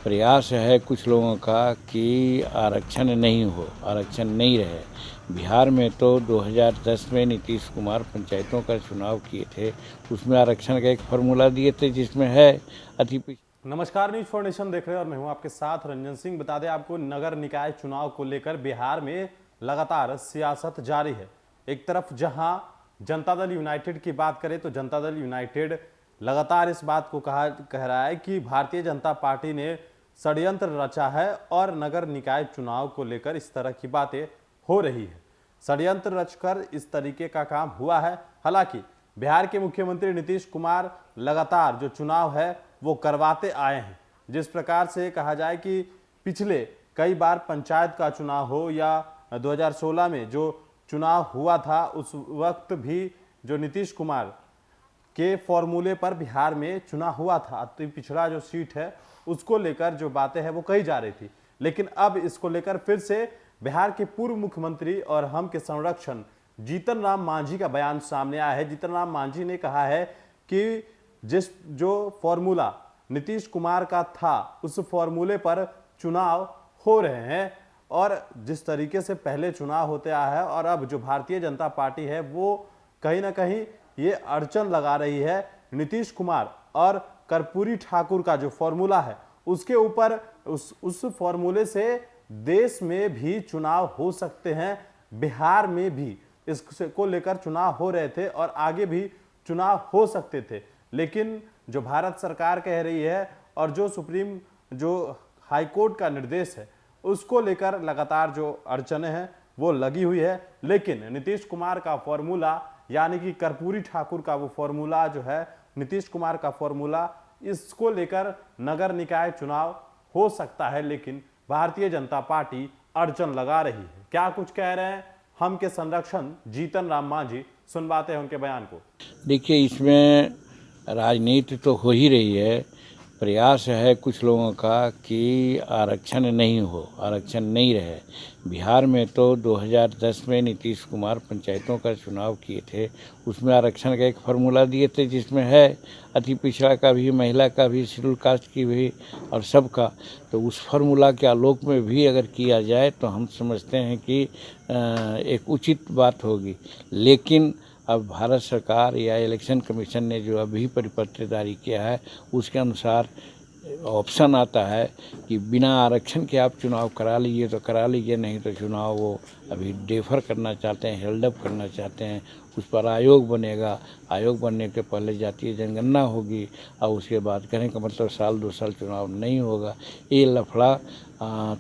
प्रयास है कुछ लोगों का कि आरक्षण नहीं हो, आरक्षण नहीं रहे। बिहार में तो 2010 में नीतीश कुमार पंचायतों का चुनाव किए थे, उसमें आरक्षण का एक फार्मूला दिए थे जिसमें है अति। नमस्कार, न्यूज फॉर नेशन देख रहे हैं और मैं हूं आपके साथ रंजन सिंह। बता दें आपको, नगर निकाय चुनाव को लेकर बिहार में लगातार सियासत जारी है। एक तरफ जहां जनता दल यूनाइटेड की बात करें तो जनता दल यूनाइटेड लगातार इस बात को कह रहा है कि भारतीय जनता पार्टी ने षड्यंत्र रचा है और नगर निकाय चुनाव को लेकर इस तरह की बातें हो रही है। षड्यंत्र रचकर इस तरीके का काम हुआ है। हालांकि बिहार के मुख्यमंत्री नीतीश कुमार लगातार जो चुनाव है वो करवाते आए हैं। जिस प्रकार से कहा जाए कि पिछले कई बार पंचायत का चुनाव हो या 2016 में जो चुनाव हुआ था, उस वक्त भी जो नीतीश कुमार के फॉर्मूले पर बिहार में चुनाव हुआ था, अति पिछड़ा जो सीट है उसको लेकर जो बातें हैं वो कही जा रही थी। लेकिन अब इसको लेकर फिर से बिहार के पूर्व मुख्यमंत्री और हम के संरक्षण जीतन राम मांझी का बयान सामने आया है। जीतन राम मांझी ने कहा है कि जो फॉर्मूला नीतीश कुमार का था उस फॉर्मूले पर चुनाव हो रहे हैं और जिस तरीके से पहले चुनाव होते आया है और अब जो भारतीय जनता पार्टी है वो कहीं ना कहीं ये अड़चन लगा रही है नीतीश कुमार और कर्पूरी ठाकुर का जो फॉर्मूला है उसके ऊपर। उस फॉर्मूले से देश में भी चुनाव हो सकते हैं, बिहार में भी इसको लेकर चुनाव हो रहे थे और आगे भी चुनाव हो सकते थे। लेकिन जो भारत सरकार कह रही है और जो हाईकोर्ट का निर्देश है उसको लेकर लगातार जो अड़चनें हैं वो लगी हुई है। लेकिन नीतीश कुमार का फॉर्मूला यानी कि कर्पूरी ठाकुर का वो फॉर्मूला जो है, नीतीश कुमार का फॉर्मूला, इसको लेकर नगर निकाय चुनाव हो सकता है। लेकिन भारतीय जनता पार्टी अड़चन लगा रही है। क्या कुछ कह रहे हैं हम के संरक्षण जीतन राम मांझी, सुनवाते हैं उनके बयान को। देखिए, इसमें राजनीति तो हो ही रही है। प्रयास है कुछ लोगों का कि आरक्षण नहीं हो, आरक्षण नहीं रहे। बिहार में तो 2010 में नीतीश कुमार पंचायतों का चुनाव किए थे, उसमें आरक्षण का एक फार्मूला दिए थे जिसमें है अति पिछड़ा का भी, महिला का भी, शेड्यूल कास्ट की भी और सबका। तो उस फार्मूला के आलोक में भी अगर किया जाए तो हम समझते हैं कि एक उचित बात होगी। लेकिन अब भारत सरकार या इलेक्शन कमीशन ने जो अभी परिपत्र जारी किया है उसके अनुसार ऑप्शन आता है कि बिना आरक्षण के आप चुनाव करा लीजिए तो करा लीजिए, नहीं तो चुनाव वो अभी डेफर करना चाहते हैं, हेल्डअप करना चाहते हैं। उस पर आयोग बनेगा, आयोग बनने के पहले जातीय जनगणना होगी और उसके बाद कहने का मतलब साल 2 साल चुनाव नहीं होगा। ये लफड़ा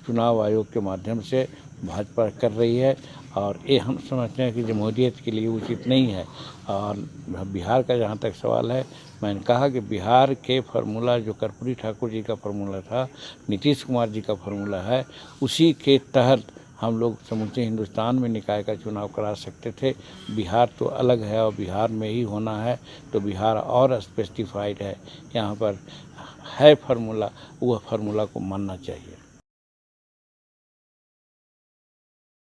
चुनाव आयोग के माध्यम से भाजपा कर रही है और ये हम समझते हैं कि जमहूरियत के लिए उचित नहीं है। और बिहार का जहाँ तक सवाल है, मैंने कहा कि बिहार के फार्मूला जो कर्पूरी ठाकुर जी का फार्मूला था, नीतीश कुमार जी का फार्मूला है, उसी के तहत हम लोग समूचे हिंदुस्तान में निकाय का चुनाव करा सकते थे। बिहार तो अलग है और बिहार में ही होना है, तो बिहार और स्पेसिफाइड है, यहाँ पर है फार्मूला, वह फार्मूला को मानना चाहिए।